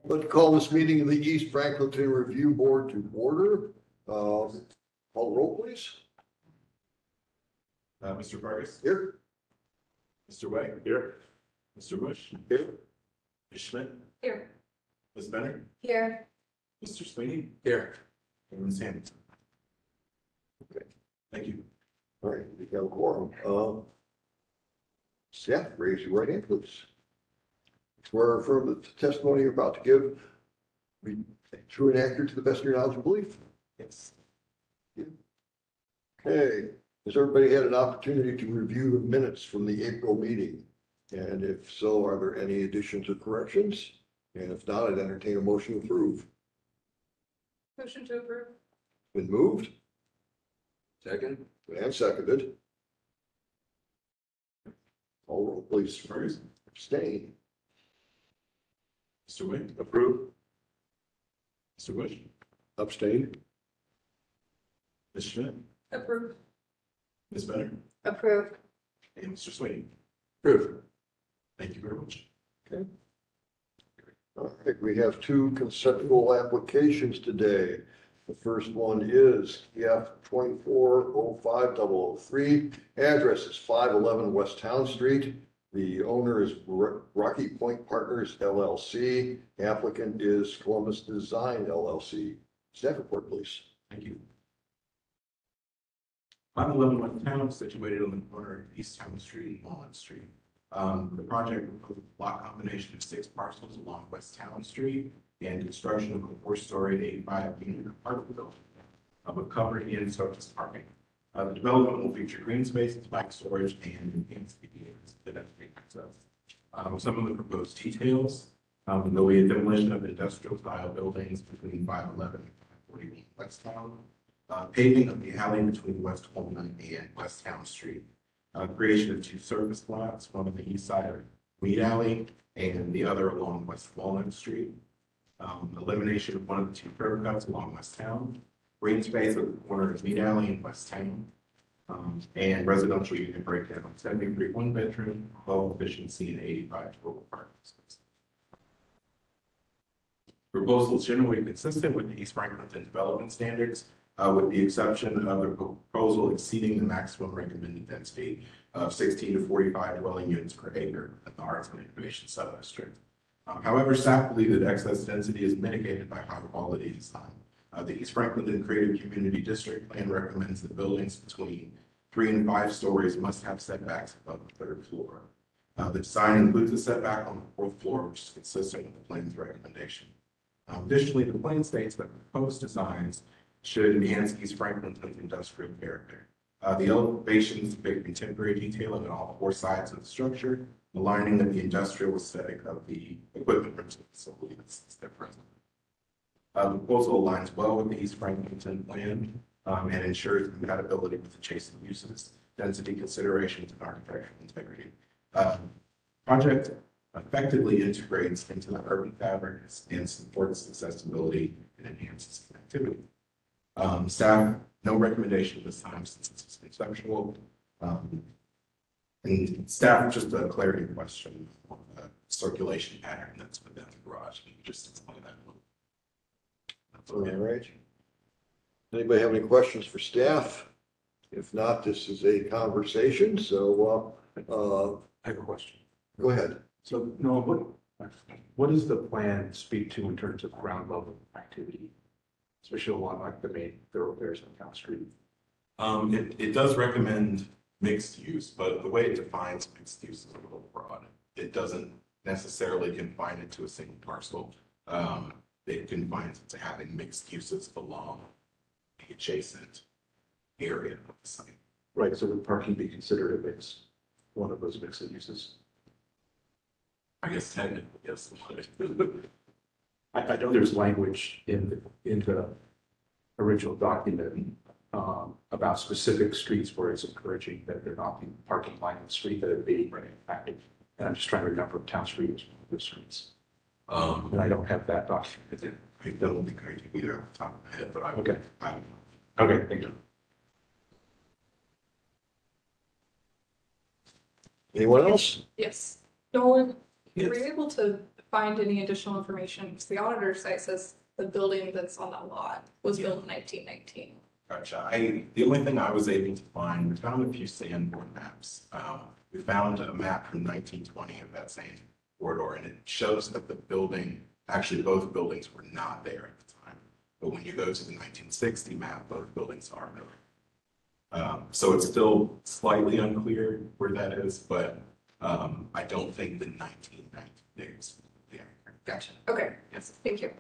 Let's call this meeting of the East Franklinton Review Board to order. Call the roll, please. Mr. Vargas? Here. Mr. Way? Here. Mr. Bush? Here. Ms. Schmidt? Here. Ms. Benner? Here. Mr. Sweeney? Here. And Ms. Hamilton? Okay. Thank you. All right, we have a quorum. Staff, raise your right hand, please. Swear or affirm that the testimony you're about to give be true and accurate to the best of your knowledge and belief. Yes. Okay, has everybody had an opportunity to review the minutes from the April meeting? And if so, are there any additions or corrections? And if not, I'd entertain a motion to approve. Motion to approve. Been moved Second. and seconded. All roll, please. Mr. Vargas? Abstain. Mr. Way? Approve. Mr. Bush? Abstain. Ms. Schmidt? Approve. Ms. Benner? Approve. And Mr. Sweeney? Approve. Thank you very much. All right, we have two conceptual applications today. The first one is F 2405-003. Address is 511 West Town Street. The owner is Rocky Point Partners LLC. Applicant is Columbus Design LLC. Staff report, please. Thank you. 511 West Town, situated on the corner of East Town Street and Walnut Street. The project includes a block combination of 6 parcels along West Town Street and construction of a 4-story 85-unit apartment building with covered and surface parking. The development will feature green spaces, bike storage, and enhanced pedestrian access. Some of the proposed details, there'll be a demolition of industrial-style buildings between 511 and 541 West Town. Paving of the alley between West Walnut and West Town Street. Creation of 2 service lots, one on the east side of Weed Alley and the other along West Walnut Street. Elimination of one of the 2 curb cuts along West Town. Green space at the corner of Weed Alley and West Town. And residential unit breakdown, 73 1-bedroom, 12 efficiency, and 85 total parking spaces. Proposal is generally consistent with the East Franklinton development standards, with the exception of the proposal exceeding the maximum recommended density of 16 to 45 dwelling units per acre in the Arts and Innovation Subdistrict. However, staff believe that excess density is mitigated by high quality design. The East Franklinton Creative Community District Plan recommends that buildings between 3 and 5 stories must have setbacks above the 3rd floor. The design includes a setback on the 4th floor, which is consistent with the plan's recommendation. Additionally, the plan states that proposed designs should enhance East Franklinton's industrial character. The elevations depict contemporary detailing on all 4 sides of the structure, aligning with the industrial aesthetic of the equipment rental facility that's there present. The proposal aligns well with the East Franklinton plan and ensures compatibility with adjacent uses, density considerations, and architectural integrity. Project effectively integrates into the urban fabric and supports accessibility and enhances connectivity. Staff, no recommendation at this time since it's conceptual. And staff, just a clarity question on the circulation pattern that's within the garage. Can you just explain that a little? All right. Anybody have any questions for staff? If not, this is a conversation, so I have a question. go ahead. So, Noah, what does the plan speak to in terms of ground level activity, especially along like the main thoroughfares on Town Street? It does recommend mixed use, but the way it defines mixed use is a little broad. It doesn't necessarily confine it to a single parcel. It confines it to having mixed uses along the adjacent area of the site. Right, so would parking be considered a mix, one of those mixed uses? I guess technically, yes. I know there's language in the original document about specific streets where it's encouraging that there not be parking line in the street that it be active. And I'm just trying to remember if Town Street was one of those streets. And I don't have that document. I don't think I can either off the top of my head, but I Okay. I Okay, thank you. Anyone else? Yes. Nolan, Yes. were you able to find any additional information, because the auditor's site says the building that's on that lot was built in 1919. Gotcha. The only thing I was able to find, we found a few Sanborn maps. We found a map from 1920 of that same corridor, and it shows that the building, actually both buildings were not there at the time. But when you go to the 1960 map, both buildings are there. So it's still slightly unclear where that is, but I don't think the 1990 dates. Yeah. Gotcha. Okay, Yes. thank you.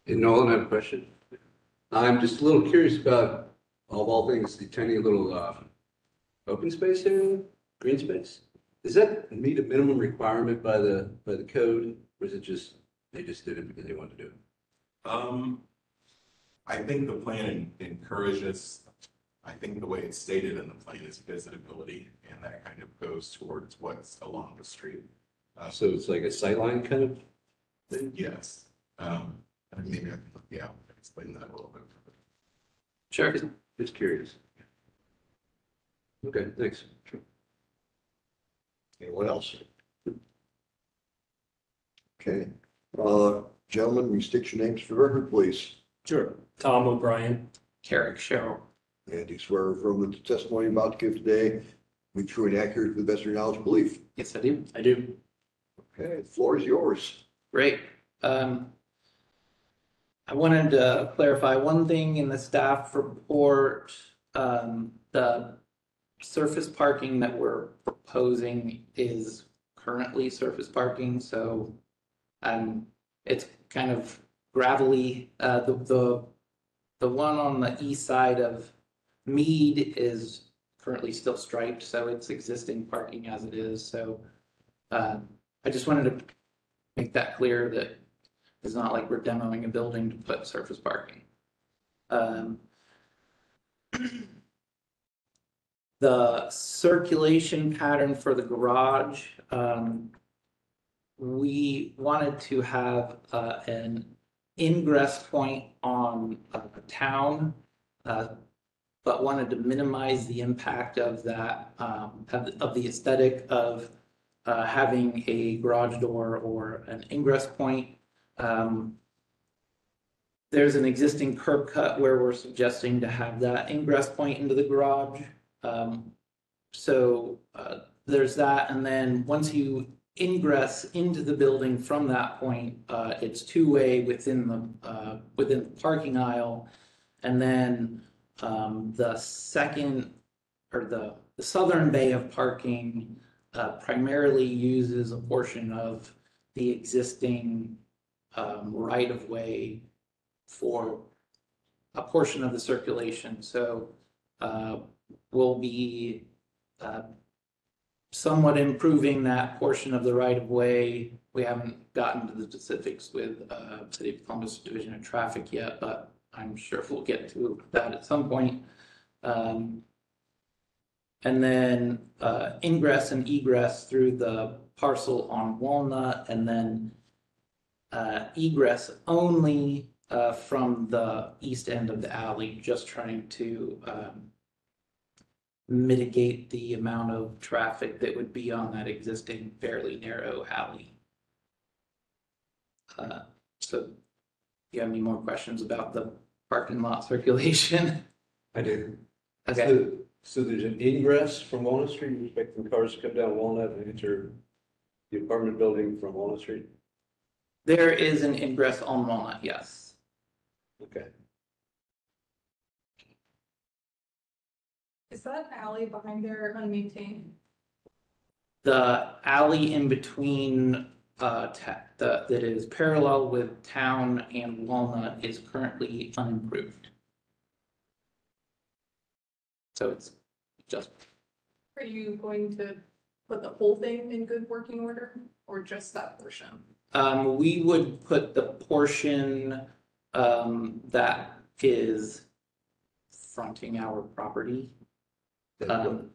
And Nolan, I have a question. I'm just a little curious about, of all things, the tiny little open space area, green space. Does that meet a minimum requirement by the code, or is it just, they just did it because they wanted to do it? I think the plan encourages, I think the way it's stated in the plan is visitability, and that kind of goes towards what's along the street. So it's like a sightline kind of thing? Yes. Maybe I can, yeah, explain that a little bit. Sure. Just curious. Okay, thanks. Anyone else? Okay, gentlemen, we state your names for the record, please. Sure. Tom O'Brien. Carrick Sherrill. And do you swear from the testimony you're about to give today, be true and accurate to the best of your knowledge and belief? Yes, I do. I do. Okay, the floor is yours. Great. I wanted to clarify one thing in the staff report. The surface parking that we're proposing is currently surface parking, so it's kind of gravelly. The one on the east side of Mead is currently still striped, so it's existing parking as it is. So I just wanted to make that clear that it's not like we're demoing a building to put surface parking. The circulation pattern for the garage, we wanted to have an ingress point on town, but wanted to minimize the impact of that, of the aesthetic of having a garage door or an ingress point. There's an existing curb cut where we're suggesting to have that ingress point into the garage. So there's that, and then once you ingress into the building from that point, it's two-way within the parking aisle, and then the second or the southern bay of parking primarily uses a portion of the existing right-of-way for a portion of the circulation. So we'll be somewhat improving that portion of the right-of-way. We haven't gotten to the specifics with City of Columbus Division of Traffic yet, but I'm sure we'll get to that at some point. And then ingress and egress through the parcel on Walnut, and then egress only from the east end of the alley, just trying to mitigate the amount of traffic that would be on that existing fairly narrow alley. So do you have any more questions about the parking lot circulation? I do. Okay. So there's an ingress from Walnut Street, you expect the cars to come down Walnut and enter the apartment building from Walnut Street? There is an ingress on Walnut, yes. Okay. Is that alley behind there unmaintained? The alley in between that is parallel with Town and Walnut is currently unimproved. So it's just, Are you going to put the whole thing in good working order or just that portion? we would put the portion that is fronting our property. One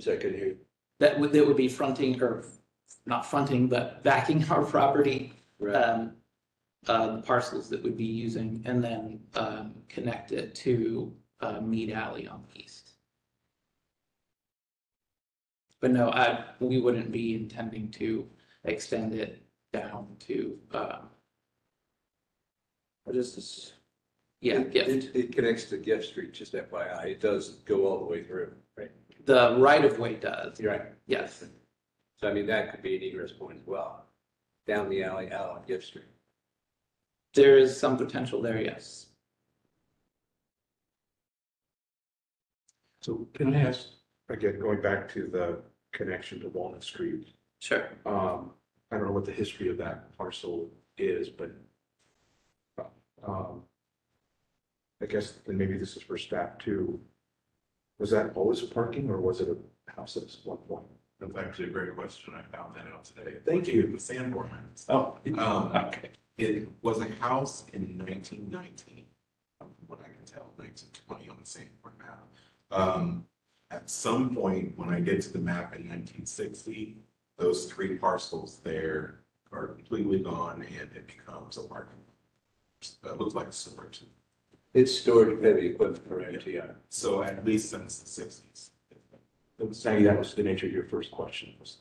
second here. That would be fronting, or not fronting, but backing our property. Right. The parcels that would be using, and then connect it to Mead Alley on the east. But no, we wouldn't be intending to extend it down to, what is this? Yeah, Gift. It connects to Gift Street, just FYI. It does go all the way through. Right. The right of way does, You're right. yes. So I mean, that could be an egress point as well, down the alley out on Gift Street. There is some potential there, yes. So can I ask, again, going back to the connection to Walnut Street, Sure. I don't know what the history of that parcel is, but I guess, and maybe this is for staff too. Was that always a parking or was it a house at one point? That's actually a great question. I found that out today. Thank you. The Sanborn House. Oh, Okay. It was a house in 1919, from what I can tell, 1920 on the Sanborn map. At some point, when I get to the map in 1960, those 3 parcels there are completely gone and it becomes a parking. It looks like a storage. It's storage of heavy equipment, correct? Yeah. So at least since the 60s. Sandy, that was the nature of your first question. Was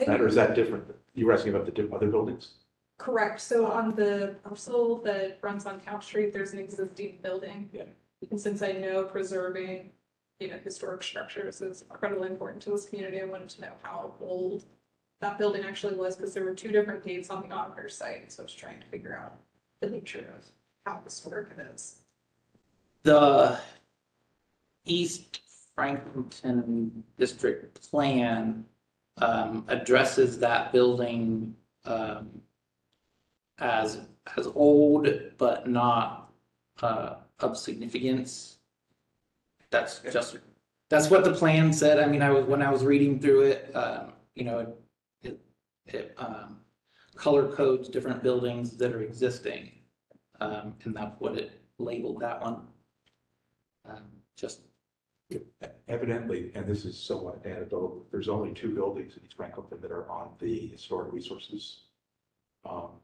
that, or is that different? You were asking about the other buildings? Correct, so on the parcel that runs on Count Street, there's an existing building. Yeah. And since I know preserving, historic structures is incredibly important to this community, I wanted to know how old that building actually was, because there were 2 different dates on the auditor's site, so I was trying to figure out the nature of how historic it is. The East Franklinton District Plan addresses that building as old, but not of significance. That's what the plan said. I mean, when I was reading through it, it color codes different buildings that are existing. And that's what it labeled that one. Just Evidently, and this is somewhat anecdotal, there's only 2 buildings in East Franklinton that are on the historic resources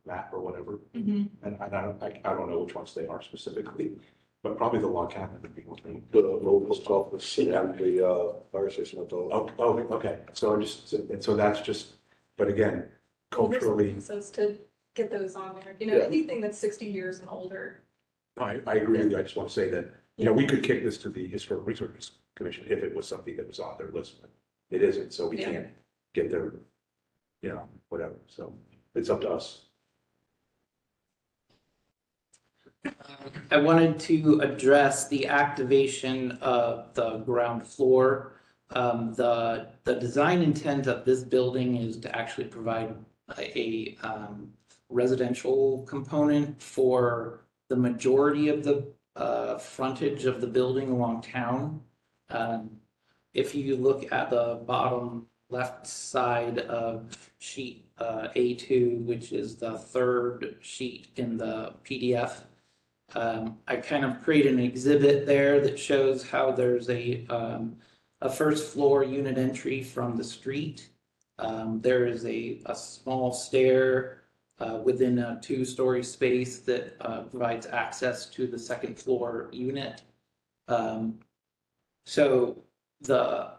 map or whatever. Mm-hmm. And I don't know which ones they are specifically, but probably the log cabin would be one thing. The local office and the fire station at the. Oh, okay. So so that's just, but again, culturally, Says to get those on there, Yeah. anything that's 60 years and older. I agree with you. I just want to say that, we could kick this to the Historic Resources Commission if it was something that was on their list, but it isn't, so we Yeah. can't get their, whatever. So it's up to us. I wanted to address the activation of the ground floor. The design intent of this building is to actually provide a residential component for the majority of the frontage of the building along town. If you look at the bottom left side of sheet A2, which is the 3rd sheet in the PDF, I kind of created an exhibit there that shows how there's a first floor unit entry from the street. There is a small stair within a 2-story space that provides access to the 2nd floor unit. So the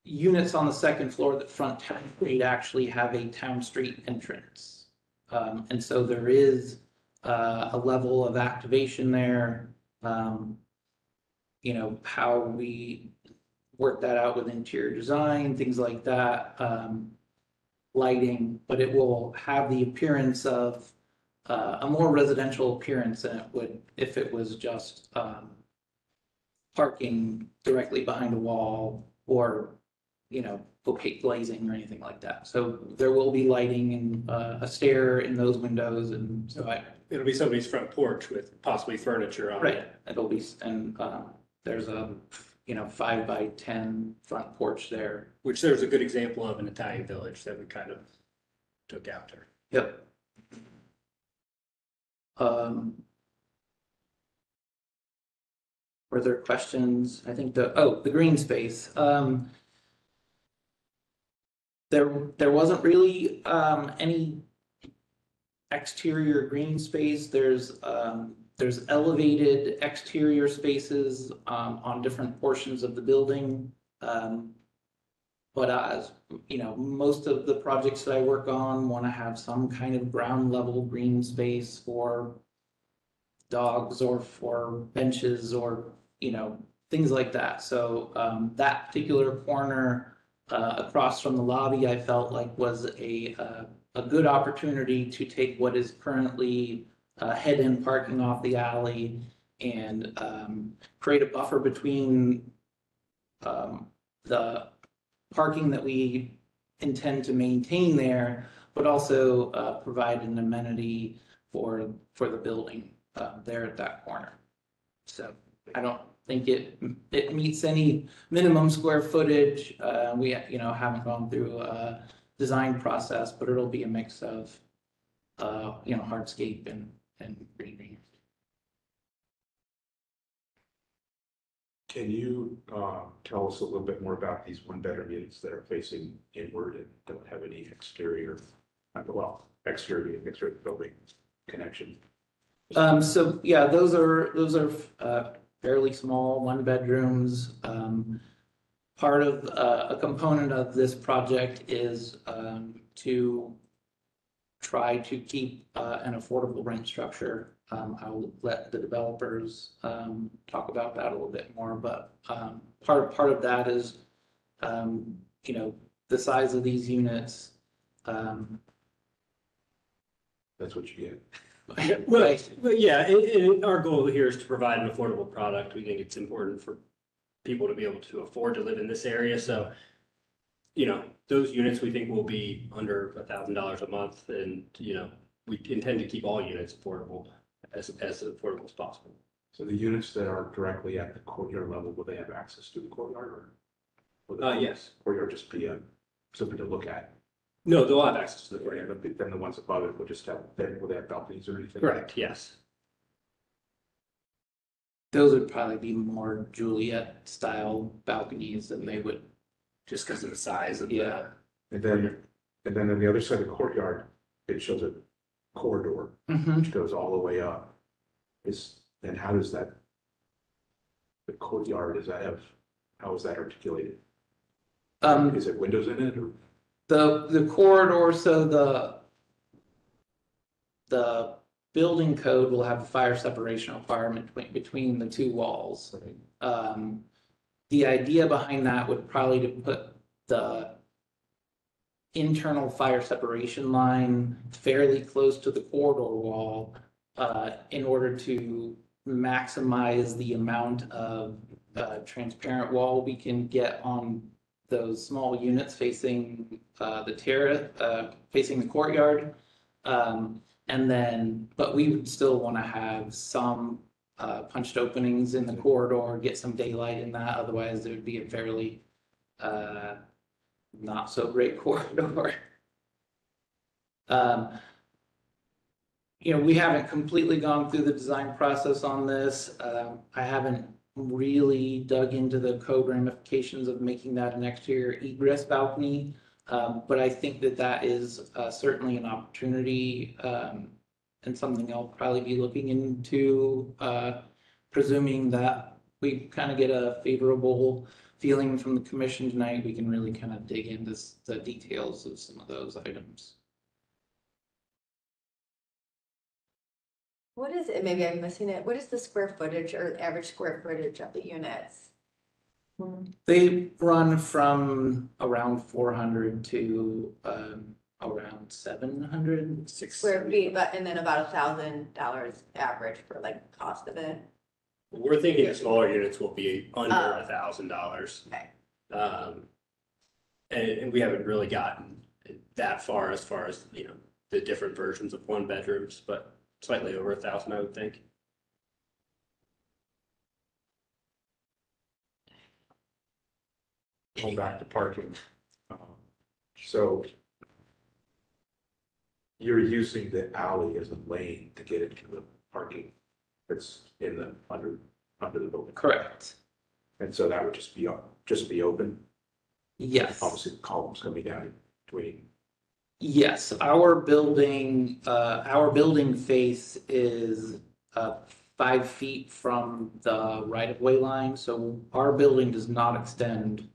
units on the 2nd floor that front Town Street actually have a Town Street entrance. And so there is a level of activation there. How we work that out with interior design, things like that, lighting, but it will have the appearance of a more residential appearance than it would if it was just parking directly behind a wall or, opaque glazing or anything like that. So there will be lighting and a stair in those windows, and so It'll be somebody's front porch with possibly furniture on it. right, it'll be, and there's a 5 by 10 front porch there. Which there's a good example of in Italian Village that we kind of took after. Yep. Were there questions? I think the green space. There wasn't really any exterior green space. There's elevated exterior spaces on different portions of the building. But But most of the projects that I work on want to have some kind of ground level green space for dogs or for benches or, things like that. So that particular corner across from the lobby, I felt like was a good opportunity to take what is currently head-in parking off the alley and create a buffer between the parking that we intend to maintain there, but also provide an amenity for the building there at that corner. So I don't think it meets any minimum square footage. We haven't gone through a design process, but it'll be a mix of hardscape and greenery. Can you tell us a little bit more about these one-bedroom units that are facing inward and don't have any exterior, exterior building connection? So yeah, those are fairly small one bedrooms. Part of a component of this project is to try to keep an affordable rent structure. I'll let the developers talk about that a little bit more, but part of that is the size of these units. That's what you get. Right. Yeah, our goal here is to provide an affordable product. We think it's important for people to be able to afford to live in this area. So, those units we think will be under $1,000 a month, and we intend to keep all units affordable as affordable as possible. So the units that are directly at the courtyard level, will they have access to the courtyard, or will the Yes. courtyard just be something to look at? No, they'll have access to the Yeah, courtyard. but then the ones above it will just have, will they have balconies or anything? Correct, yes. Those would probably be more Juliet style balconies than they would. Just because of the size of Yeah. And then on the other side of the courtyard, it shows a corridor Mhm. which goes all the way up. And how does that, the courtyard, how is that articulated? Is it windows in it, or? The corridor, so the building code will have a fire separation requirement between the two walls. The idea behind that would probably to put the internal fire separation line fairly close to the corridor wall in order to maximize the amount of transparent wall we can get on those small units facing the terrace, facing the courtyard. But we would still want to have some punched openings in the corridor, get some daylight in that. Otherwise, it would be a fairly not so great corridor. We haven't completely gone through the design process on this. I haven't really dug into the code ramifications of making that an exterior egress balcony. But I think that is certainly an opportunity and something I'll probably be looking into, presuming that we kind of get a favorable feeling from the commission tonight. We can really kind of dig into the details of some of those items. What is it? Maybe I'm missing it. What is the square footage or average square footage of the units? They run from around 400 to around 700. Square feet, and then about $1,000 average for like the cost of it. We're thinking the smaller units will be under $1,000. Okay. And we haven't really gotten that far as the different versions of one bedrooms, but slightly over 1,000, I would think. Going back to parking. So you're using the alley as a lane to get into the parking that's in the under the building. Correct. And so that would just be open. Yes. Obviously, the columns coming down between. Yes, our building face is 5 feet from the right-of-way line, so our building does not extend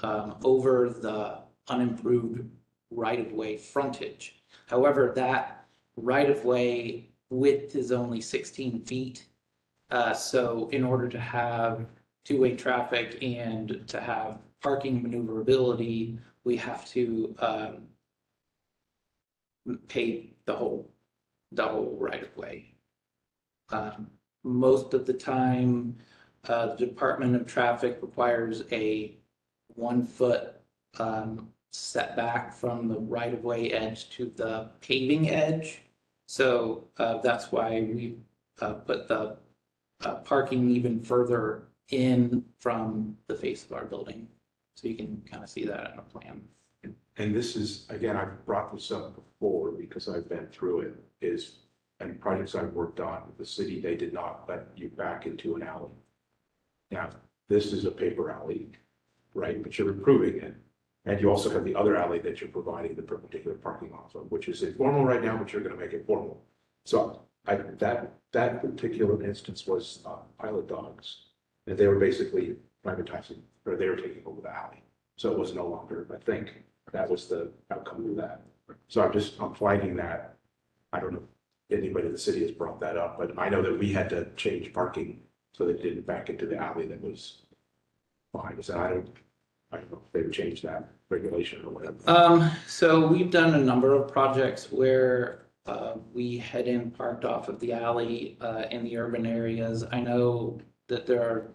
over the unimproved right-of-way frontage. However, that right-of-way width is only 16 feet. So in order to have two-way traffic and to have parking maneuverability, we have to pave the whole right-of-way. Most of the time, the Department of Traffic requires a 1 foot setback from the right-of-way edge to the paving edge. So that's why we put the parking even further in from the face of our building. So you can kind of see that in a plan. And this is, again, I've brought this up before because I've been through it, is, and projects I've worked on with the city, they did not let you back into an alley. Now, this is a paper alley, right, but you're improving it. And you also have the other alley that you're providing the particular parking lot of, which is informal right now, but you're gonna make it formal. So that particular instance was Pilot Dogs. And they were basically privatizing, or they were taking over the alley. So it was no longer, I think, that was the outcome of that. So I'm flagging that. I don't know if anybody in the city has brought that up, but I know that we had to change parking so they didn't back into the alley that was behind us. And I don't know if they would change that regulation or whatever. So we've done a number of projects where we head in parked off of the alley in the urban areas. I know that there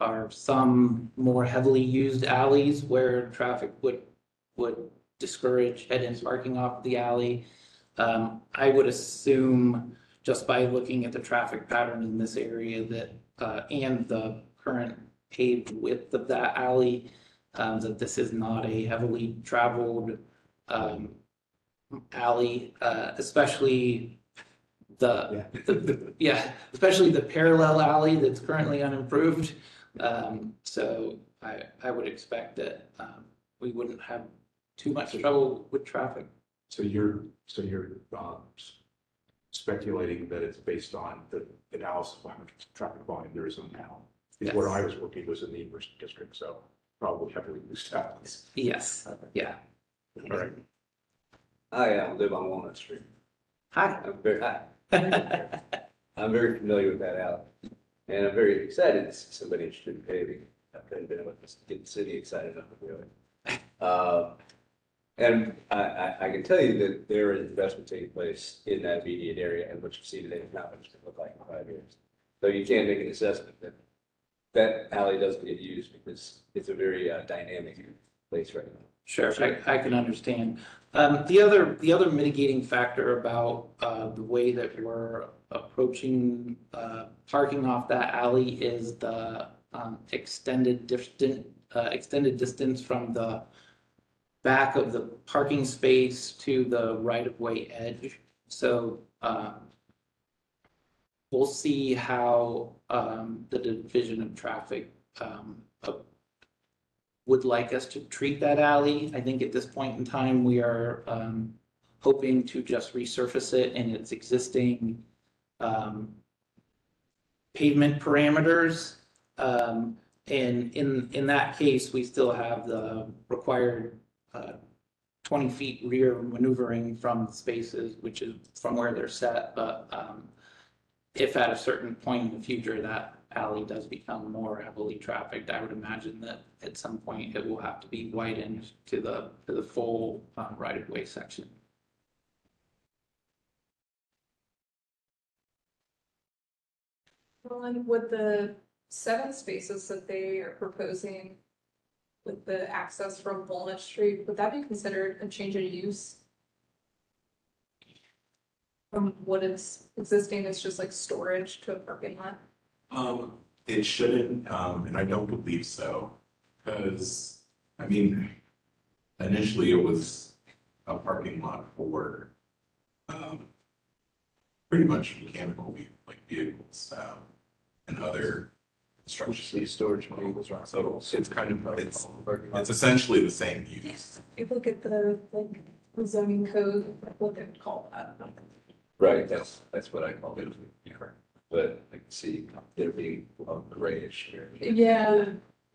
are some more heavily used alleys where traffic would discourage head-in parking off the alley. I would assume just by looking at the traffic pattern in this area that and the current paved width of that alley, that this is not a heavily traveled alley, especially especially the parallel alley that's currently unimproved. So I would expect that we wouldn't have too much trouble with traffic. So you're speculating that it's based on the analysis of how much traffic volume there is on now. Yes. Where I was working was in the University District, so probably heavily used alleys. Yes, yeah. All right. I live on Walnut Street. Hi. I'm very familiar with that alley. And I'm very excited to see somebody interested in paving. I couldn't been able to get the city excited enough to do it. And I can tell you that there is investment taking place in that immediate area, and what you see today is not what it's going to look like in 5 years. So you can't make an assessment that that alley doesn't get used because it's a very dynamic place right now. Sure, I can understand. The other mitigating factor about the way that we're approaching parking off that alley is the extended distance from the back of the parking space to the right-of-way edge. So we'll see how the Division of Traffic would like us to treat that alley. I think at this point in time, we are hoping to just resurface it in its existing pavement parameters. And in that case, we still have the required 20 feet rear maneuvering from the spaces, which is from where they're set. But if at a certain point in the future that alley does become more heavily trafficked, I would imagine that at some point it will have to be widened to the full right-of-way section. Well, and with the 7 spaces that they are proposing with the access from Walnut Street, would that be considered a change of use? From what is existing, it's just like storage to a parking lot? It shouldn't, and I don't believe so, because, I mean, initially it was a parking lot for, pretty much mechanical, like vehicles, and other construction. Storage vehicles, right? So it's kind of, it's essentially the same use. If you look at the, like, the zoning code, what they would call that. Right, that's what I call it. But I can see there being a grayish here. Yeah,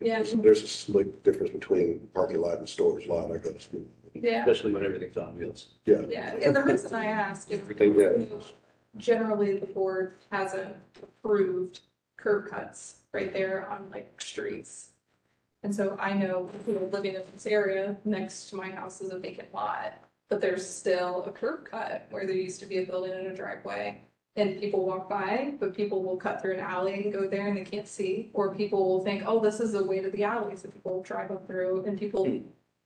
Yeah. There's a slight difference between parking lot and storage lot, I guess. Yeah, Especially when everything's on wheels. Yeah. yeah, and the reason I ask is Everything, yeah. generally the board hasn't approved curb cuts right there on like streets. And so I know, you know, living in this area, next to my house is a vacant lot, but there's still a curb cut where there used to be a building and a driveway. And people walk by, but people will cut through an alley and go there and they can't see, or people will think, oh, this is the way to the alley, so people drive up through and people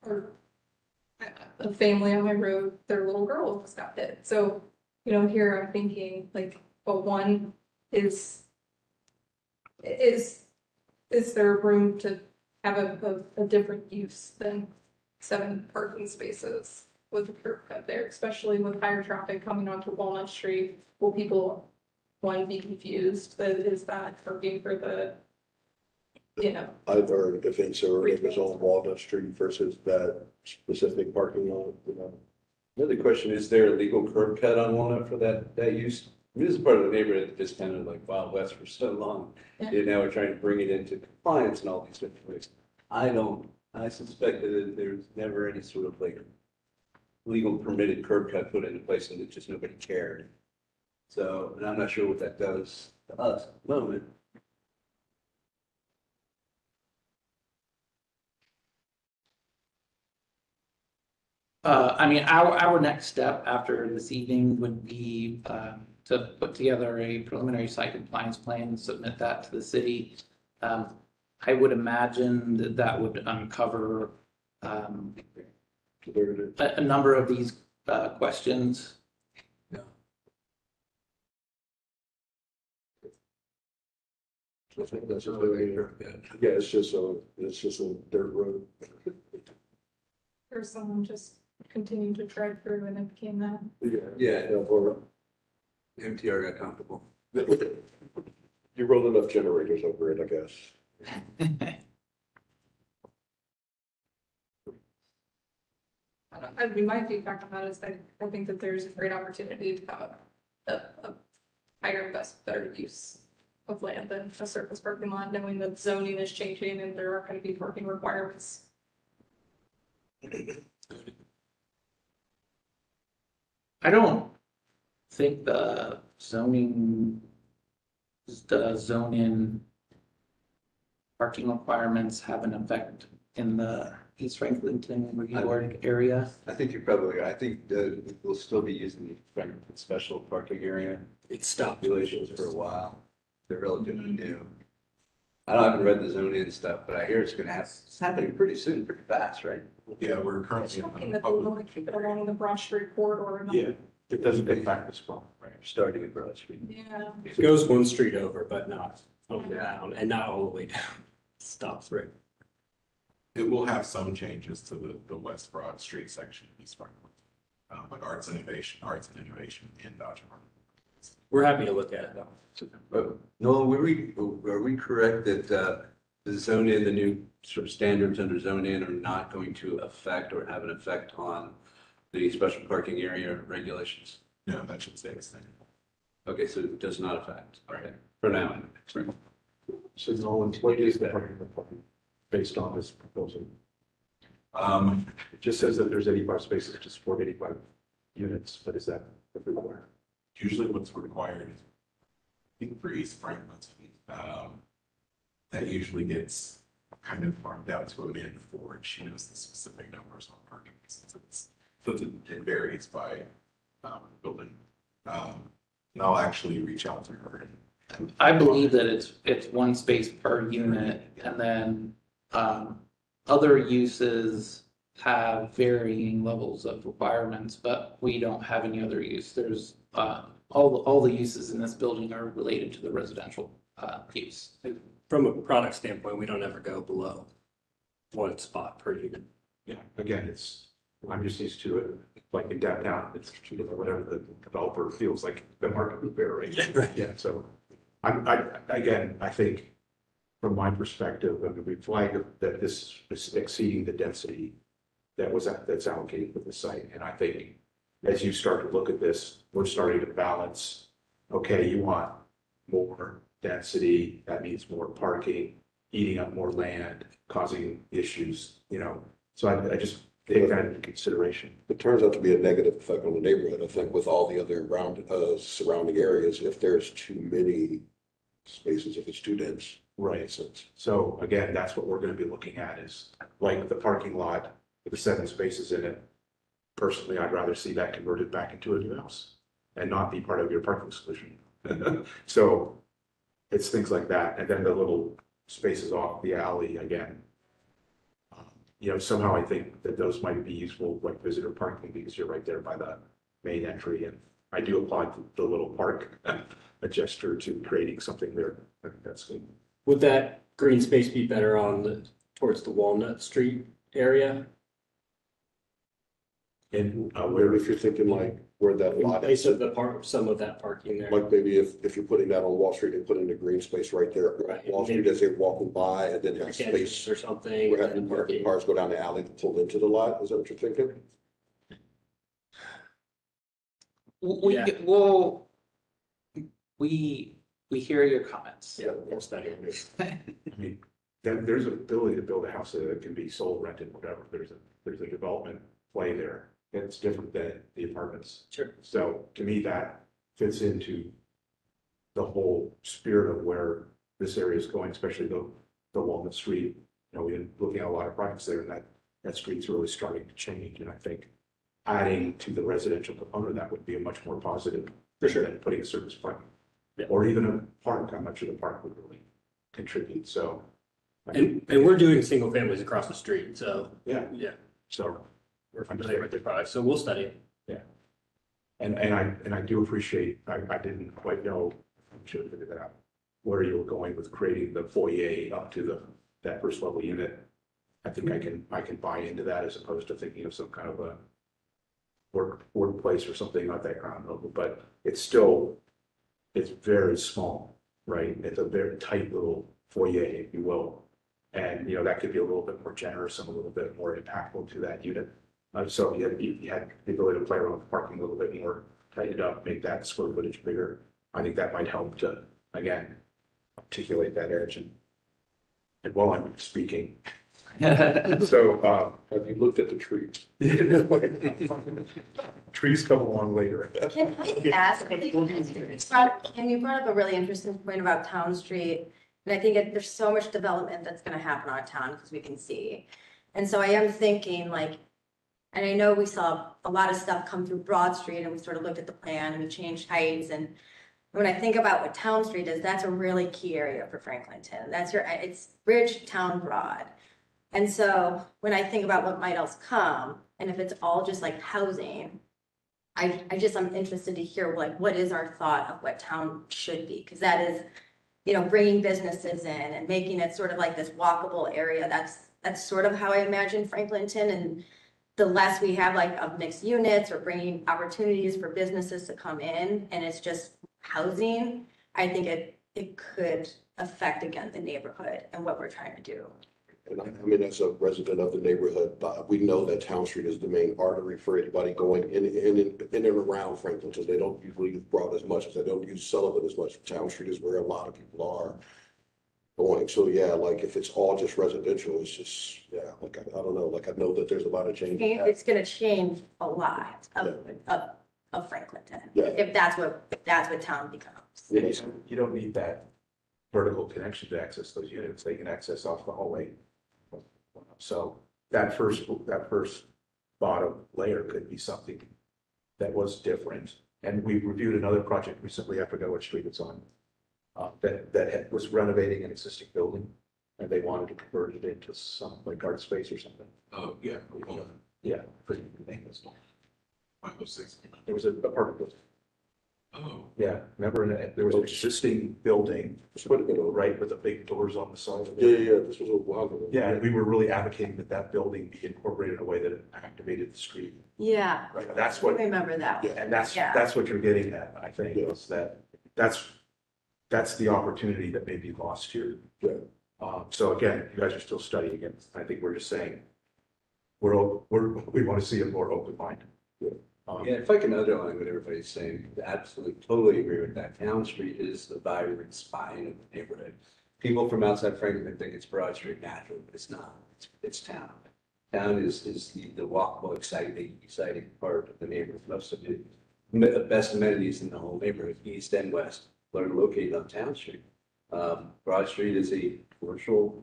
are. A family on my road, their little girl just got hit, so, you know, here I'm thinking like, well, one is. Is there room to have a different use than 7 parking spaces with a curb cut there, especially with higher traffic coming onto Walnut Street? Will people, one, be confused that is that parking for the, you know, I've heard if it's on Walnut Street versus that specific parking lot, you know. Another question, is there a legal curb cut on Walnut for that use? I mean, this is part of the neighborhood that just kind of like Wild West for so long. Yeah. And now we're trying to bring it into compliance and all these different ways. I suspect that there's never any sort of like legal permitted curb cut put into place and that just nobody cared. So, and I'm not sure what that does to us at the moment. I mean, our next step after this evening would be, to put together a preliminary site compliance plan and submit that to the city. I would imagine that that would uncover, a number of these, questions. I think that's just the way, yeah, it's just a dirt road. or someone just continued to drive through and it became that. Yeah, Or MTR got comfortable. you roll enough generators over it, I guess. I mean, my feedback on that is that I think that there's a great opportunity to have a higher and better use of land than a surface parking lot, knowing that zoning is changing and there are going to be parking requirements. I don't think the zoning parking requirements have an effect in the East Franklinton reorg area. I think you're probably, I think we'll still be using the Franklinton special parking area It stopped. regulations for a while. They're relatively new. I haven't read the zoning and stuff, but I hear it's happening pretty soon, pretty fast, right? Yeah, we're I'm currently. hoping that they want to keep it along the Broad Street corridor. and not- Yeah, it doesn't impact this problem, right? Starting at Broad Street. Yeah, It goes one street over, but not all the way down, and not all the way down. Stops right. It will have some changes to the West Broad Street section of East Franklinton. Like arts and innovation in Dodge Park. We're happy to look at it though. Noel, are we correct that the zone in, the new sort of standards under zone in are not going to affect or have an effect on the special parking area regulations? No, that should stay the same. Okay, so it does not affect, okay, for now. Anyway. So Nolan, what is the parking requirement based on this proposal? It just says that there's 85 spaces to support 85 units, but is that everywhere? Usually what's required, I think for East Franklinton, that usually gets kind of farmed out to Amanda Ford. She knows the specific numbers on parking. So it varies by building. And I'll actually reach out to her. I believe that it's 1 space per unit, and then, other uses have varying levels of requirements, but we don't have any other use. There's, all the uses in this building are related to the residential, use. From a product standpoint, we don't ever go below 1 spot per unit. Yeah, again, I'm just used to it, like in downtown, it's whatever the developer feels like the market would bear, right? Yeah, right. Yeah, so I think from my perspective, I mean, we flag that this is exceeding the density that's allocated for the site. And I think as you start to look at this, we're starting to balance, okay, you want more density, that means more parking. eating up more land, causing issues, you know. So I just take that into consideration. It turns out to be a negative effect on the neighborhood, I think, with all the other surrounding areas, if there's too many spaces, if it's too dense. Right. Makes sense. So again, that's what we're gonna be looking at is like the parking lot with the 7 spaces in it. Personally, I'd rather see that converted back into a new house and not be part of your parking solution. So it's things like that. And then the little spaces off the alley again. You know, somehow I think that those might be useful like visitor parking because you're right there by the main entry. And I do applaud the little park, a gesture to creating something there. I think that's good. Would that green space be better on towards the Walnut Street area? And Where if you're thinking like where that In lot place is, of some of that parking there? like maybe if you're putting that on Wall Street and putting the green space right there, Right. Wall Street as they're walking by and then have Like entrance space or something, where and having then parking. cars go down the alley to pull into the lot, is that what you're thinking? We, Yeah. well, we hear your comments. Yeah, we'll study it. I mean, there's an ability to build a house that can be sold, rented, whatever. There's a development play there. It's different than the apartments. Sure. So to me, that fits into the whole spirit of where this area is going, especially the Walnut Street. You know, we've been looking at a lot of projects there and that street's really starting to change. And I think adding to the residential component of that would be a much more positive For sure. than putting a service park. Yeah. Or even a park, I'm not sure the park would really contribute. So. And we're doing single families across the street, so, Yeah, yeah, so. we're familiar with the product, so we'll study it. And I do appreciate, I didn't quite know, should have figured that out, where you were going with creating the foyer up to that first level unit. I think I can buy into that as opposed to thinking of some kind of a workplace or something like that ground level, but it's very small, right? It's a very tight little foyer, if you will. And, you know, that could be a little bit more generous and a little bit more impactful to that unit. So you had the ability to play around with the parking a little bit more, tighten it up, make that square footage bigger. I think that might help to, again, articulate that edge. And while I'm speaking, so, Have you looked at the trees? trees come along later. Can I ask, and you brought up a really interesting point about Town Street, and I think there's so much development that's gonna happen on town, because we can see. And so I am thinking like, and I know we saw a lot of stuff come through Broad Street, and we sort of looked at the plan, and we changed heights, and when I think about what Town Street is, that's a really key area for Franklinton. It's Bridge, Town, Broad. And so when I think about what might else come, and if it's all just like housing, I'm interested to hear like, what is our thought of what town should be? Because that is, you know, bringing businesses in and making it sort of like this walkable area. That's sort of how I imagine Franklinton. And the less we have like of mixed units or bringing opportunities for businesses to come in, and it's just housing, I think it could affect again the neighborhood and what we're trying to do. And I mean, as a resident of the neighborhood, we know that Town Street is the main artery for anybody going in and around Franklinton. They don't usually use Broad as much as they don't use Sullivan as much. Town Street is where a lot of people are going. So yeah, like if it's all just residential, it's just, yeah, like, I don't know, like I know that there's a lot of change. It's gonna change a lot of Franklinton, Yeah. if that's what town becomes. Yeah, you don't need that vertical connection to access those units. They can access off the hallway. So that first bottom layer could be something that was different. And we reviewed another project recently, I forgot what street it's on, was renovating an existing building. And they wanted to convert it into some like art space or something. Oh, yeah. Yeah, pretty famous. 506. There was a apartment building. Oh, Yeah, remember there was an existing building, right, with the big doors on the side of it. Yeah, this was a while ago. Yeah, and we were really advocating that that building be incorporated in a way that it activated the street. Yeah, Right, that's I what, remember that. Yeah. and that's Yeah. what you're getting at, I think, is that's the opportunity that may be lost here. Yeah. So again, you guys are still studying it. I think we're just saying, we want to see a more open mind. Yeah. yeah, if I can underline what everybody's saying, absolutely, totally agree with that. Town Street is the vibrant spine of the neighborhood. people from outside Franklinton think it's Broad Street natural, but it's not. It's town. Town is the walkable, exciting part of the neighborhood. Most of the best amenities in the whole neighborhood, east and west, are located on Town Street. Broad Street is a commercial,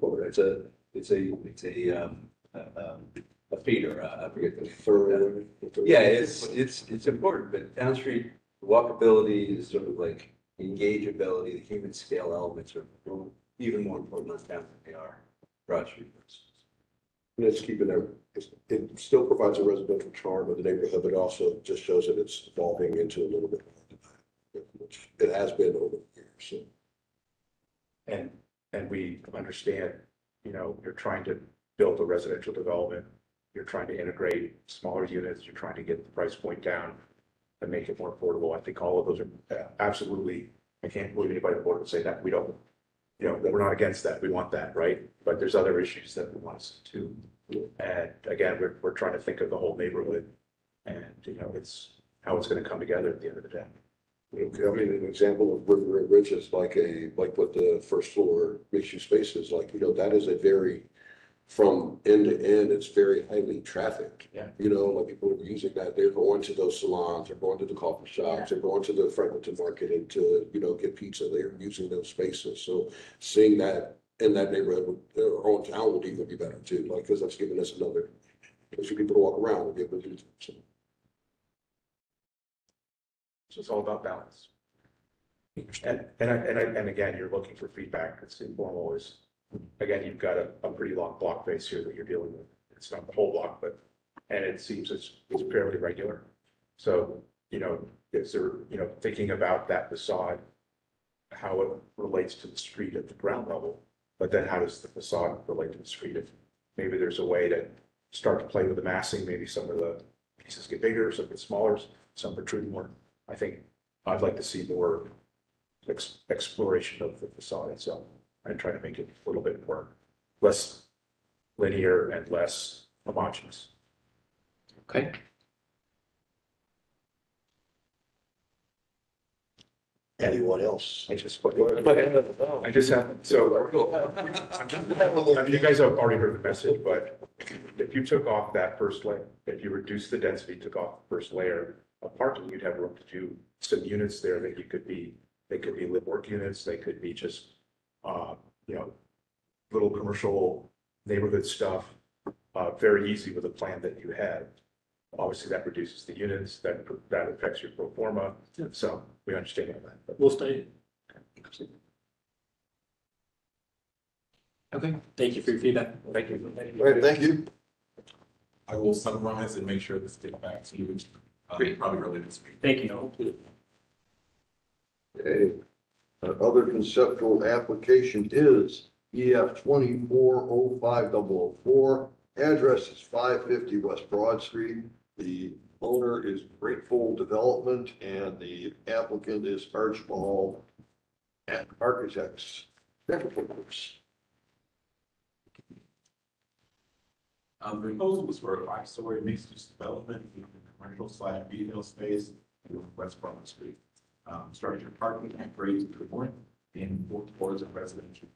a feeder. I forget the Third. yeah, it's important, but Town Street walkability is sort of like engageability, the human scale elements are even more important on town than they are Broad Street. It's keeping it still provides a residential charm of the neighborhood, but also just shows that it's evolving into a little bit more, which it has been over the years, so. And we understand, you're trying to build a residential development. You're trying to integrate smaller units. You're trying to get the price point down and make it more affordable. I think all of those are absolutely, I can't believe anybody on the board would say that. We don't, we're not against that. We want that, right? But there's other issues that we want us to. And again, we're trying to think of the whole neighborhood and, it's how it's going to come together at the end of the day. I mean, an example of River and Ridge is like what the first floor mixed use space is like, that is a very, from end to end, it's very highly trafficked. Yeah. Like people are using that, they're going to those salons, they're going to the coffee shops, they're going to the Franklinton market and to, get pizza, they're using those spaces. So seeing that in that neighborhood, our own town would even be better too, like, because that's giving us another, place for people to walk around and be able to do something. So it's all about balance. And again, you're looking for feedback. It's informal again, you've got a pretty long block face here that you're dealing with. It's not the whole block, and it seems it's fairly regular. So, is there, thinking about that facade, how it relates to the street at the ground level, but then how does the facade relate to the street? If maybe there's a way to start to play with the massing, maybe some of the pieces get bigger, some get smaller, some protrude more. I think I'd like to see more exploration of the facade itself and try to make it a little bit more less linear and less homogeneous. Okay. Anyone else? I just have, so you guys have already heard the message, but if you took off that first layer, if you reduced the density, took off the first layer of parking, you'd have room to do some units there that they could be live work units, they could be just, little commercial neighborhood stuff, very easy with a plan that you had. Obviously, that reduces the units, that affects your pro forma. Yeah. So we understand all that. But We'll stay. Okay. Thank you for your feedback. thank you. All right, thank you. I will summarize and make sure this gets back to you, Great. probably early this week. Thank you. Okay. Our other conceptual application is EF 24050004. Address is 550 West Broad Street. The owner is Grateful Development and the applicant is Archibald Architects. The proposal was for a 5-story mixed-use development in commercial/retail space in West Broad Street. Structured parking at grades to the north and 4 floors of residential.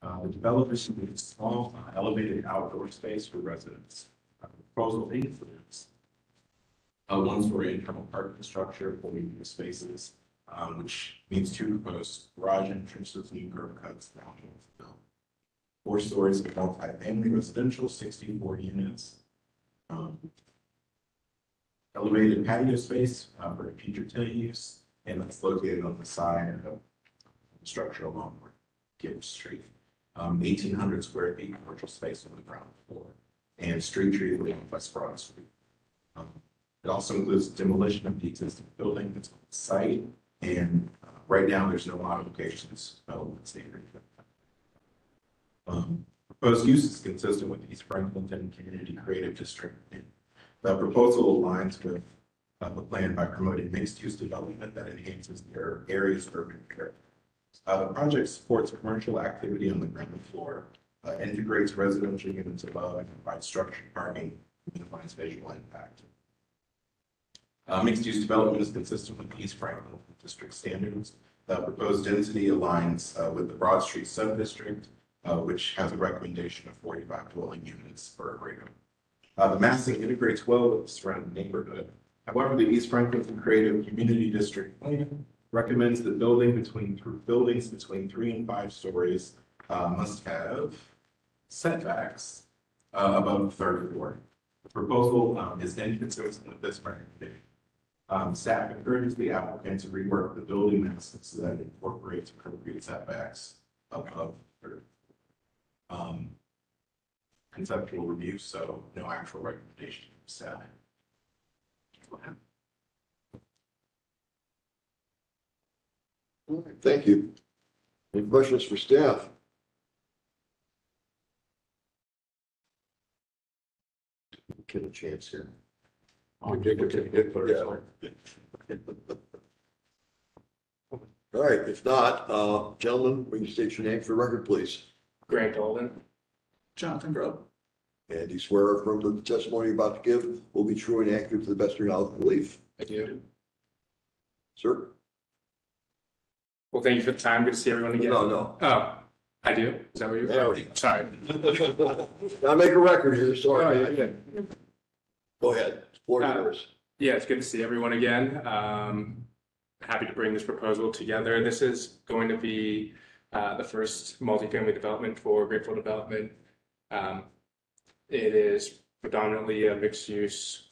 The developer needs a small elevated outdoor space for residents. Proposal includes a 1-story internal parking structure for meeting spaces, which means 2 proposed garage entrances, new curb cuts, down 4 stories of multi-family residential, 64 units. Elevated patio space for future tenant use, and that's located on the side of the structure along Gibbs Street. 1,800 square feet commercial space on the ground floor, and street treated along West Broad Street. It also includes demolition of the existing building that's on the site, and right now there's no modifications development standard. Proposed use is consistent with East Franklinton Community Creative District. The proposal aligns with the plan by promoting mixed-use development that enhances their area's urban character. The project supports commercial activity on the ground floor, integrates residential units above, and provides structured parking, minimize visual impact. Mixed-use development is consistent with East Franklinton district standards. The proposed density aligns with the Broad Street subdistrict, which has a recommendation of 45 dwelling units per acre. The massing integrates well with the surrounding neighborhood. However, the East Franklinton Creative Community District Plan recommends that buildings between 3 and 5 stories must have setbacks above the third floor. The proposal is inconsistent with this recommendation. Staff encourages the applicant to rework the building massing so that it incorporates appropriate setbacks above the third. Conceptual review, so no actual recommendation from staff. All right, thank you. Any questions for staff? Get a chance here. All right, if not, gentlemen, will you state your name for the record, please? Grant Golden. Jonathan Grove. And you swear affirm that the testimony you're about to give will be true and accurate to the best of your knowledge and belief? I do. Sir? Well, thank you for the time. Good to see everyone again. No. Oh, I do? Is that what you're? Yeah. Sorry. Now make a record here, Oh, sorry. yeah. Go ahead, floor is Uh, yours. Yeah, it's good to see everyone again. Happy to bring this proposal together. This is going to be the first multifamily development for Grateful Development. It is predominantly a mixed-use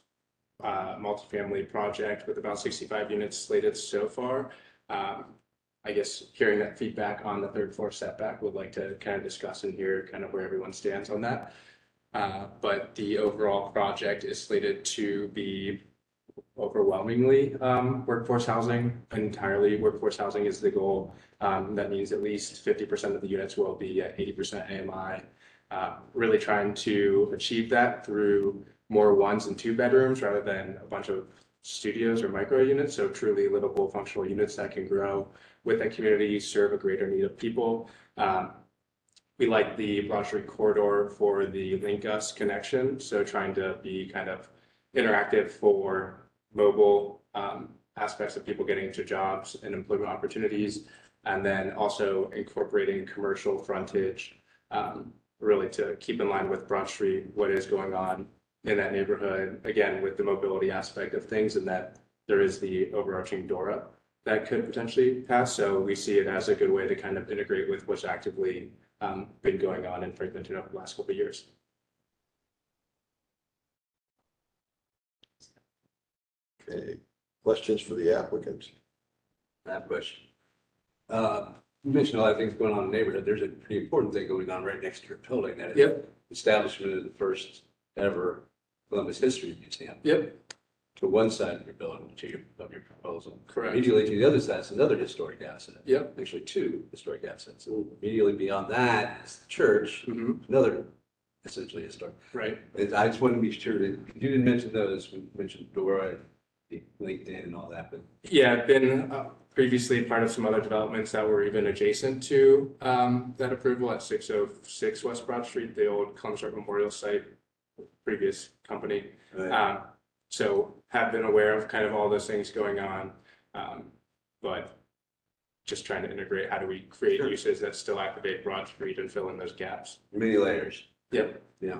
multifamily project with about 65 units slated so far. I guess hearing that feedback on the third floor setback, would like to kind of discuss and hear kind of where everyone stands on that. But the overall project is slated to be overwhelmingly workforce housing. Entirely workforce housing is the goal. That means at least 50% of the units will be at 80% AMI. Really trying to achieve that through more 1s and 2 bedrooms rather than a bunch of studios or micro units. So truly livable, functional units that can grow with that community, serve a greater need of people. We like the Broad Street corridor for the Link Us connection. So trying to be kind of interactive for mobile aspects of people getting into jobs and employment opportunities. And then also incorporating commercial frontage, really to keep in line with Broad Street, what is going on in that neighborhood, again, with the mobility aspect of things, and that there is the overarching DORA that could potentially pass. So we see it as a good way to kind of integrate with what's actively been going on in Franklinton over the last couple of years. Okay, questions for the applicant? I have a question. You mentioned a lot of things going on in the neighborhood. There's a pretty important thing going on right next to your building. That is Yep. establishment of the first ever Columbus History Museum. Yep. To one side of your building, of your proposal. Correct. Immediately to the other side is another historic asset. Yep. Actually, 2 historic assets. And immediately beyond that is the church, Mm-hmm. another essentially historic. Right. And I just want to be sure that you didn't mention those. We mentioned Dora, LinkedIn, and all that, but Yeah, I've been previously part of some other developments that were even adjacent to that approval at 606 West Broad Street, the old Columbus Art Memorial site, previous company. So have been aware of kind of all those things going on, but just trying to integrate, how do we create uses that still activate Broad Street and fill in those gaps? many layers. Yep. Yeah.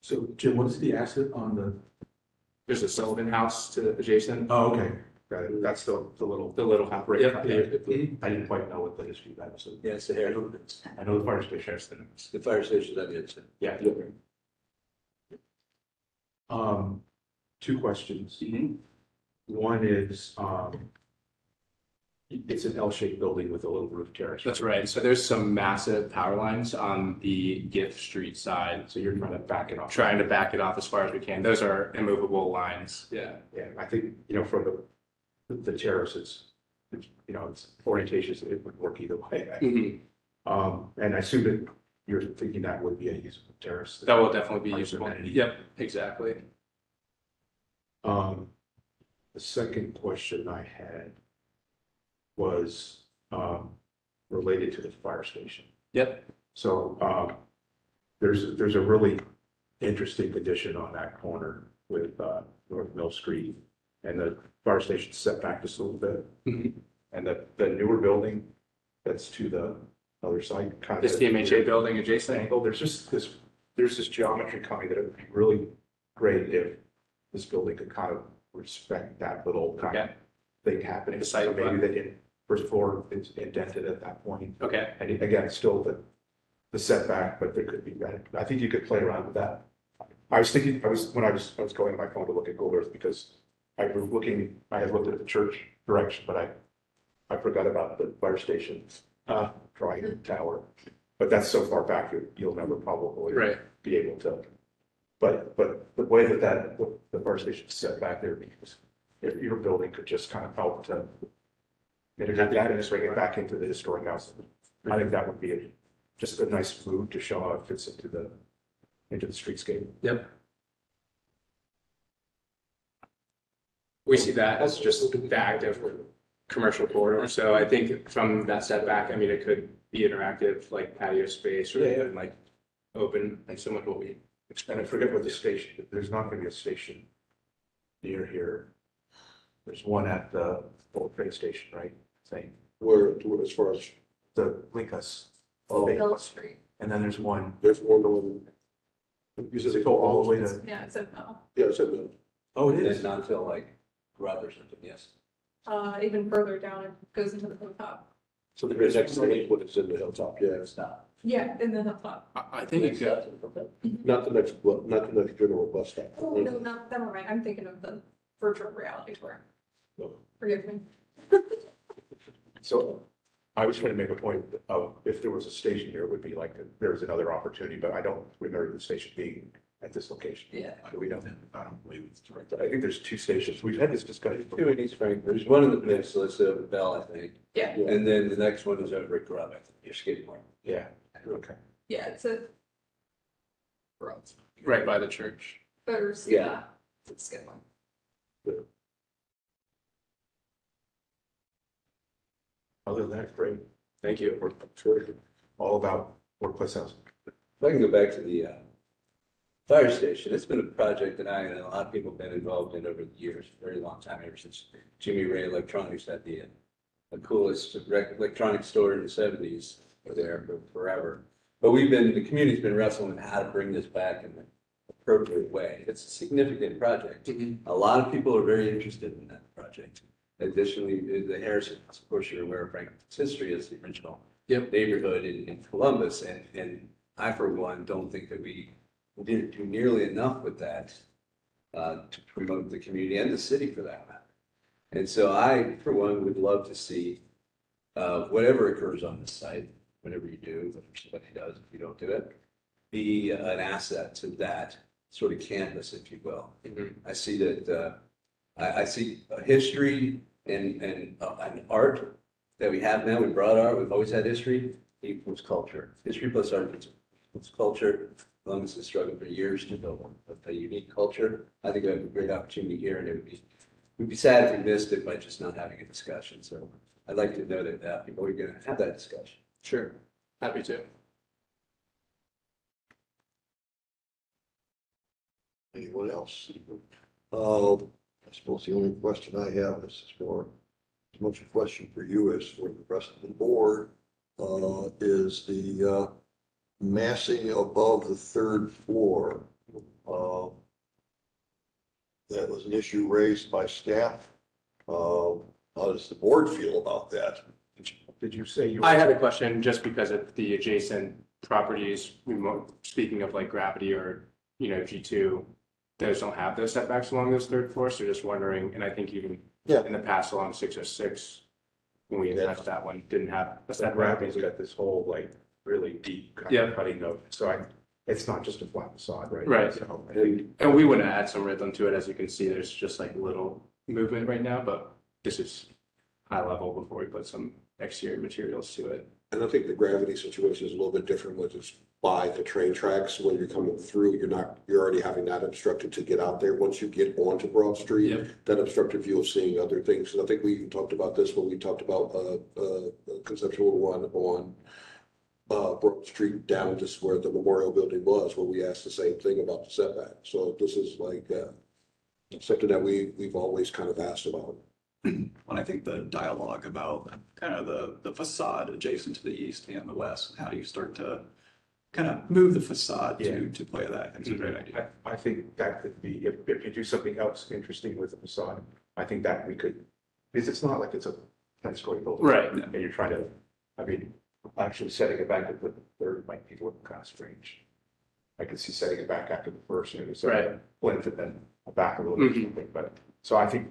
So Jim, what is the asset on the? There's a Sullivan House to adjacent, Oh, okay. Got it. That's the little. the little house. Right. Yep. Yeah. Yep. I didn't quite know what the history of that was. Yeah, it's the heritage. I know the fire station. The fire station, that is. Yeah. 2 questions. One is, it's an L-shaped building with a little roof terrace. That's right. So there's some massive power lines on the Gift Street side. So you're trying to back it off. Trying to back it off as far as we can. Those are immovable lines. Yeah. Yeah, I think, for the terrace, it's orientations, it would work either way. Mm-hmm. And I assume that you're thinking that would be a usable terrace. That will definitely be Part of usable. amenity. Yep, exactly. The second question I had was related to the fire station. Yep. So there's a really interesting addition on that corner with North Mill Street, and the fire station's set back just a little bit. And the newer building that's to the other side, kind of. This DMHA building adjacent. Angle, there's this geometry coming that it would be really great if this building could kind of respect that little kind of Okay. thing happening. The site So maybe plan. the first floor is indented at that point. Okay. And again, it's still the setback, but there could be, I think you could play around with that. I was thinking, I was going on my phone to look at Google Earth because I had looked at the church direction, but I forgot about the fire station, drawing tower. But that's so far back, you'll never probably Right. be able to. But the way that the fire station is set back there, because if your building could just kind of help to mitigate that and bring it back into the historic house, I think that would be just a nice move to show how it fits into the streetscape. Yep. We see that as just the active commercial corridor. So I think from that setback, I mean, it could be interactive, like patio space or Yeah. even like open, like similar to what we. And I forget what the station, there's not gonna be a station near here. There's one at the old train station, right? Same, Where, as far as, the Linkus. Hill Street. And then there's one, there's one on, you said does it go all the way to? Yeah, it's a no. yeah, it's in the, Oh, it It's is. not until like Rutherford or something, yes. Even further down, it goes into the hilltop. so the next thing, when it's in the hilltop, yeah, it's not. Yeah, in the hilltop. I think it could. Not the next, not the next general bus stop. Oh, no, not, never mind. I'm thinking of the virtual reality tour. No. Forgive me. So I was trying to make a point of if there was a station here, it would be like, there was another opportunity, but I don't remember the station being at this location. Yeah. Do we know? I don't believe it's correct. I think there's two stations. We've had this discussion. Two before. in East Frankfurt. There's one in the peninsula, it's over Bell, I think. Yeah, And then the next one is over at Grub, I think, your skate park. Yeah, okay. yeah, it's a. Right by the church. There's, Yeah. yeah, it's a good one. Other than that, great. Thank you. We're all about workplace housing. If I can go back to the fire station, it's been a project that I and a lot of people have been involved in over the years, a very long time, ever since Jimmy Ray Electronics had the coolest electronics store in the 70s there for forever. But the community's been wrestling with how to bring this back in an appropriate way. It's a significant project. A lot of people are very interested in that project. Additionally, the Harrisons, of course, you're aware of Franklinton's history as the original neighborhood in Columbus. And I, for one, don't think that we didn't do nearly enough with that to promote the community and the city for that matter. And so I, for one, would love to see whatever occurs on this site, whatever you do, whatever somebody does, if you don't do it, be an asset to that sort of canvas, if you will. I see that I see a history and an art that we have now. We brought art. We've always had history equals culture. History plus art equals culture. Columbus has struggled for years to build a unique culture. I think we have a great opportunity here, and we'd be sad if we missed it by just not having a discussion. So I'd like to know that people are going to have that discussion. Sure. Happy to. Anyone else? I suppose the only question I have, this is more, as much a question for you as for the rest of the board, is the massing above the third floor. That was an issue raised by staff. How does the board feel about that? Did you say you? I had a question just because of the adjacent properties, speaking of like Gravity or, G2, those don't have those setbacks along those third floors. So just wondering, and I think even Yeah. in the past along 606, when we addressed that one, didn't have a That setback. Gravity's got this whole like really deep kind Yeah. of cutting of, so it's not just a flat facade, right? Right. So I think And we want to add some rhythm to it. As you can see, there's just like little movement right now, but this is high level before we put some exterior materials to it. And I think the gravity situation is a little bit different with it's by the train tracks. When you're coming through, you're already having that obstructed to get out there. Once you get onto Broad Street, Yep. that obstructed view of seeing other things. And I think we even talked about this when we talked about conceptual one on Broad Street down just where the memorial building was, where we asked the same thing about the setback. So this is like, Something that we've always kind of asked about. When I think the dialogue about kind of the facade adjacent to the east and the west, how do you start to kind of move the facade to play that? It's a great idea. I think that could be, if you do something else interesting with the facade, I think that we could, because it's not like it's a 10-story building. Right. And you're trying to, I mean, actually setting it back at the third might be a little kind of strange. I could see setting it back after the first, and so Right. blend it then back a little bit, or something. But, so I think,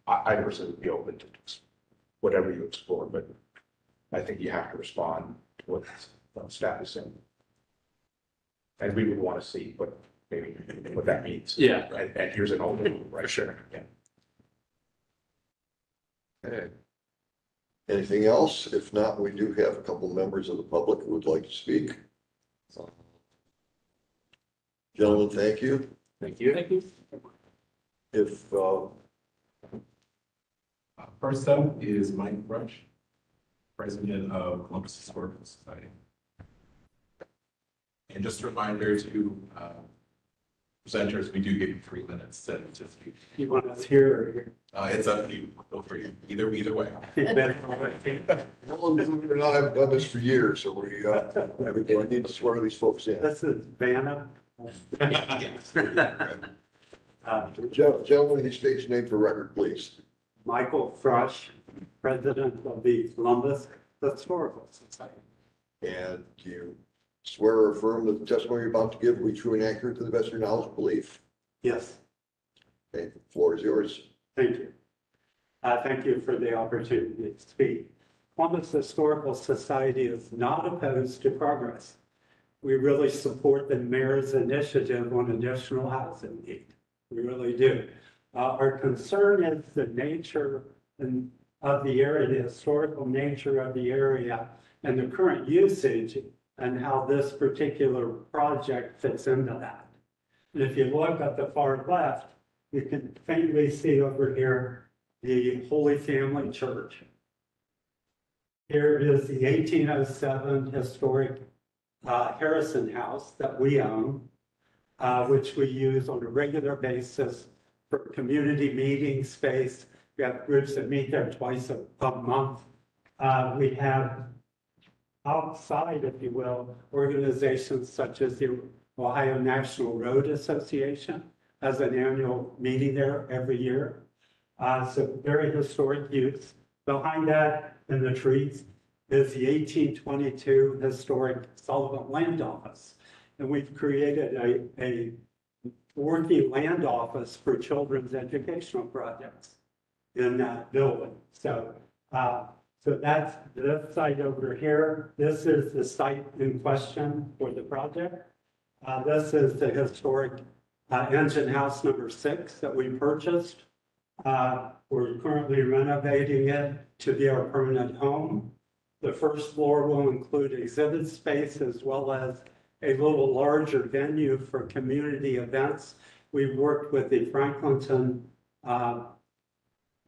I personally would be open to whatever you explore, but I think you have to respond to what staff is saying. And we would want to see what that means. Yeah. And here's an old, right? For sure. Yeah. Okay. Anything else? If not, we do have a couple members of the public who would like to speak. Gentlemen, thank you. Thank you. If, First up is Mike Rush, president of Columbus Historical Society. And just a reminder to presenters, we do give you 3 minutes to speak. You want us here or here? It's up to you, feel free, either way. well, and I've done this for years, so we, everybody needs to swear these folks in. This is Vanna. Gentlemen, he states your name for record, please. Michael Thrush, president of the Columbus Historical Society. And do you swear or affirm that the testimony you're about to give will be true and accurate to the best of your knowledge and belief? Yes, Okay, the floor is yours. thank you. Thank you for the opportunity to speak. Columbus Historical Society is not opposed to progress. We really support the mayor's initiative on additional housing need. We really do. Our concern is the nature of the area, the historical nature of the area, and the current usage, and how this particular project fits into that. And if you look at the far left, you can faintly see over here the Holy Family Church. Here is the 1807 historic Harrison House that we own, which we use on a regular basis for community meeting space. We have groups that meet there twice a month. We have outside, if you will, organizations such as the Ohio National Road Association has an annual meeting there every year. So very historic use. Behind that in the trees is the 1822 historic Sullivan Land Office. And we've created a working land office for children's educational projects in that building. So, so that's this site over here. This is the site in question for the project. This is the historic engine house number 6 that we purchased. We're currently renovating it to be our permanent home. The first floor will include exhibit space as well as a little larger venue for community events. We've worked with the Franklinton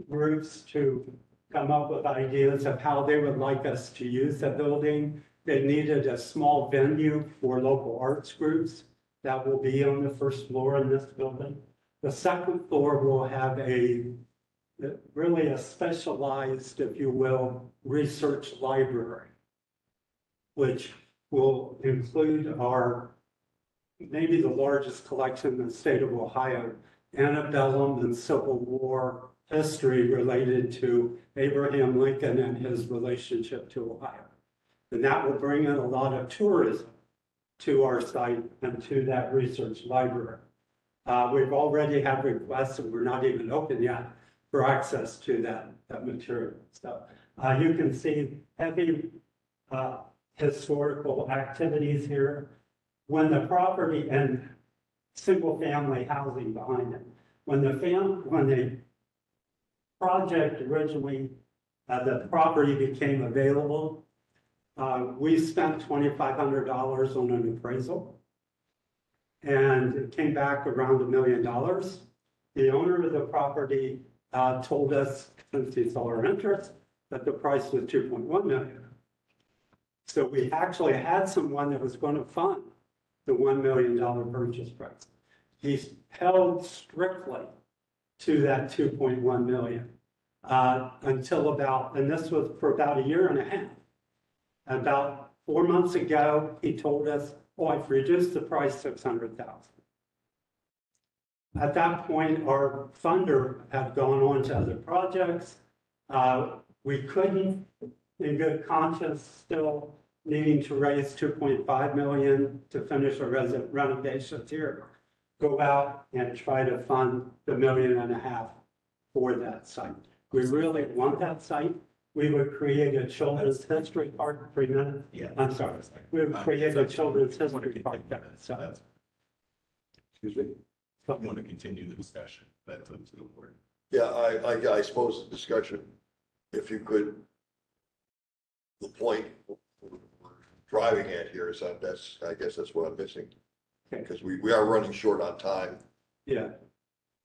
groups to come up with ideas of how they would like us to use the building. They needed a small venue for local arts groups that will be on the first floor in this building. The second floor will have really a specialized, if you will, research library, which will include maybe the largest collection in the state of Ohio, antebellum and Civil War history related to Abraham Lincoln and his relationship to Ohio. And that will bring in a lot of tourism to our site and to that research library. We've already had requests, and we're not even open yet, for access to that material. So you can see heavy historical activities here. When the property and single family housing behind it, when the project originally, the property became available, we spent $2,500 on an appraisal, and it came back around $1 million. The owner of the property told us, since he saw our interest, that the price was $2.1 million. So we actually had someone that was going to fund the $1 million purchase price. He held strictly to that 2.1 million. Until about, and this was for about a year and a half. About 4 months ago, he told us, oh, I've reduced the price 600,000. At that point, our funder had gone on to other projects. We couldn't, in good conscience, still needing to raise 2.5 million to finish our renovations here, go out and try to fund the $1.5 million for that site. We really want that site. We would create a children's history park, 3 minutes. Yeah. I'm sorry. We would create a children's history park there. So, Excuse me? I want to continue the discussion, that's up to the board. Yeah, I suppose the discussion, if you could, the point we're driving at here is that I guess that's what I'm missing. Because we are running short on time. yeah.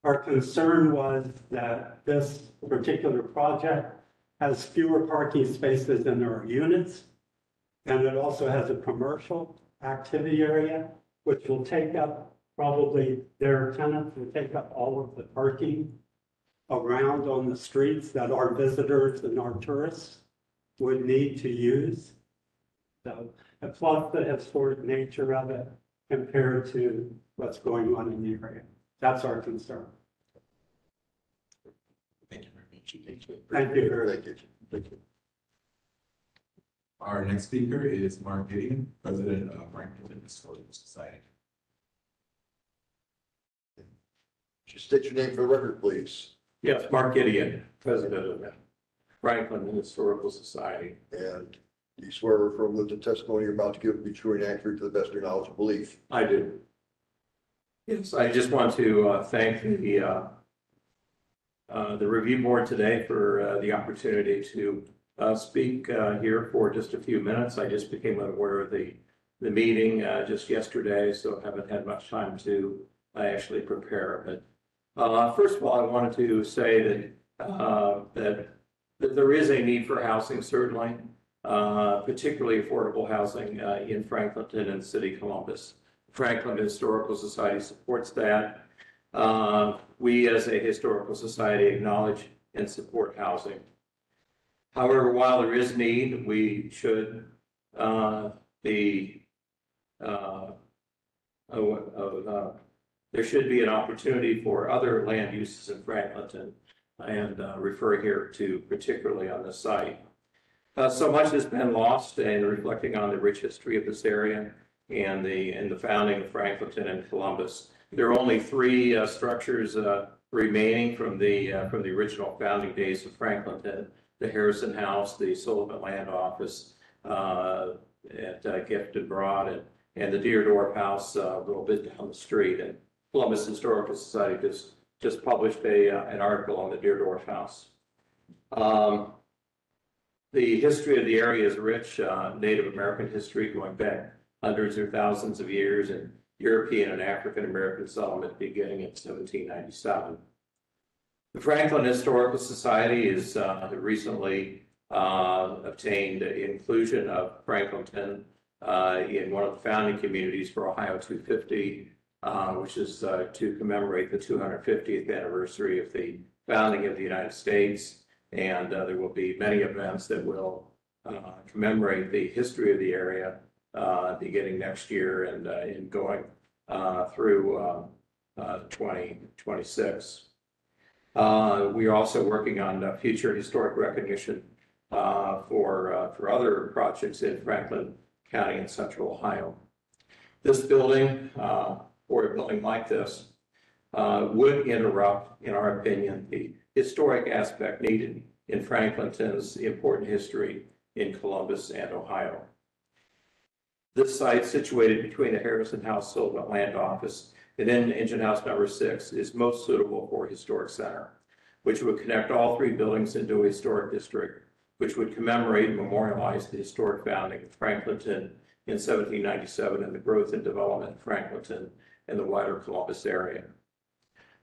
Our concern was that this particular project has fewer parking spaces than there are units. And it also has a commercial activity area, which will take up probably their tenants will take up all of the parking around on the streets that our visitors and our tourists would need to use. So, and plus the historic nature of it compared to what's going on in the area. That's our concern. Thank you very much. Thank you. Thank you. Thank you. Our next speaker is Mark Gideon, President of Franklinton Historical Society. Just state your name for the record, please. Yes, Mark Gideon, President of the Franklinton Historical Society. And do you swear or affirm that the testimony you're about to give will be true and accurate to the best of your knowledge and belief? I do. Yes, I just want to thank the review board today for the opportunity to speak here for just a few minutes. I just became aware of the meeting just yesterday, so haven't had much time to actually prepare. But first of all, I wanted to say that there is a need for housing, certainly, particularly affordable housing in Franklinton and City Columbus. Franklin Historical Society supports that. We as a historical society acknowledge and support housing. However, while there is need, we should there should be an opportunity for other land uses in Franklinton, and refer here to particularly on the site. So much has been lost in reflecting on the rich history of this area and the founding of Franklinton and Columbus. There are only 3 structures remaining from the original founding days of Franklinton: the Harrison House, the Sullivan Land Office at Gift and Broad, and the Deerdorf House a little bit down the street. And Columbus Historical Society just published an article on the Deerdorf House. The history of the area is rich, Native American history going back hundreds or thousands of years, and European and African American settlement beginning in 1797. The Franklin Historical Society is recently obtained inclusion of Franklinton in one of the founding communities for Ohio 250, which is to commemorate the 250th anniversary of the founding of the United States. And there will be many events that will commemorate the history of the area beginning next year and going through 2026. We are also working on future historic recognition for other projects in Franklin County and Central Ohio. This building, or a building like this, would interrupt, in our opinion, the historic aspect needed in Franklinton's important history in Columbus and Ohio. This site, situated between the Harrison House Sullivan Land Office and then Engine House number 6, is most suitable for a historic center, which would connect all 3 buildings into a historic district, which would commemorate and memorialize the historic founding of Franklinton in 1797 and the growth and development of Franklinton and the wider Columbus area.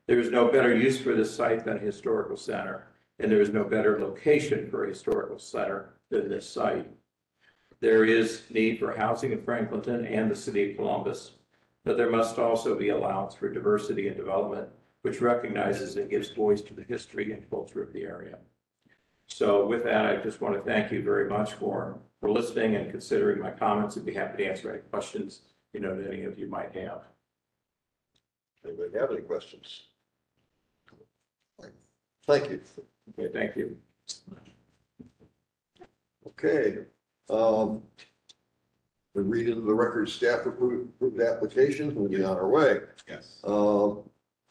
There is no better use for this site than a historical center, and there is no better location for a historical center than this site. There is need for housing in Franklinton and the City of Columbus, but there must also be allowance for diversity and development which recognizes and gives voice to the history and culture of the area. So with that, I just want to thank you very much for listening and considering my comments. I'd be happy to answer any questions, that any of you might have. Anybody have any questions? Thank you. Okay, thank you. Okay. We read into the record staff approved applications. We'll be on our way. Yes.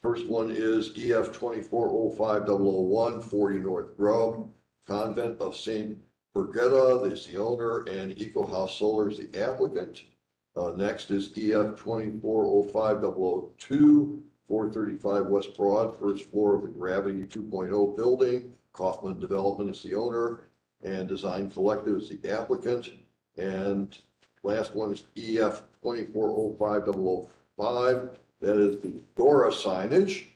First one is EF 2405001, 40 North Grove, Convent of St. Birgitta is the owner, and Eco House Solar is the applicant. Next is EF 2405002, 435 West Broad, first floor of the Gravity 2.0 building. Kaufman Development is the owner, and Design Collective is the applicant. And last one is EF 2405005. That is the Dora signage,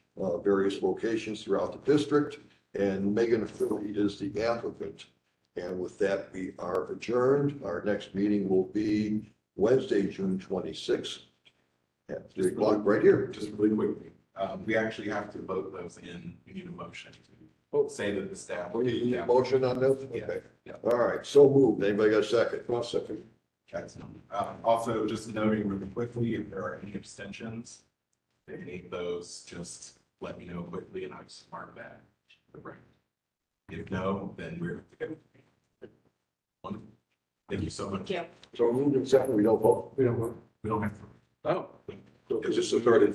various locations throughout the district. And Megan Philly is the applicant. And with that, we are adjourned. Our next meeting will be Wednesday, June 26th at 3 o'clock right here. Just really quickly, we actually have to vote those in. We need a motion to say that the staff. Oh, you need a motion on this? Yeah. Okay. Yeah. All right, so moved. Anybody got a second? I'll second. Also, just noting really quickly, if there are any abstentions, if any of those, just let me know quickly and I'll just mark that. If no, then we're good. Thank you so much. Thank you. So moved and second, we don't vote. We don't have to. Oh. It's just started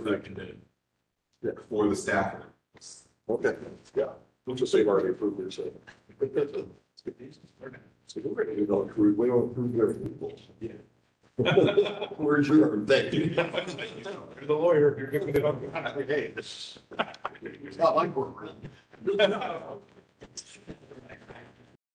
for the staff. Okay, yeah. We'll just say already approved it, so. So we're ready to go approve, we don't approve their people. Yeah. We're adjourned, thank you. You're the lawyer, you're giving it up. Hey, it's not like we're.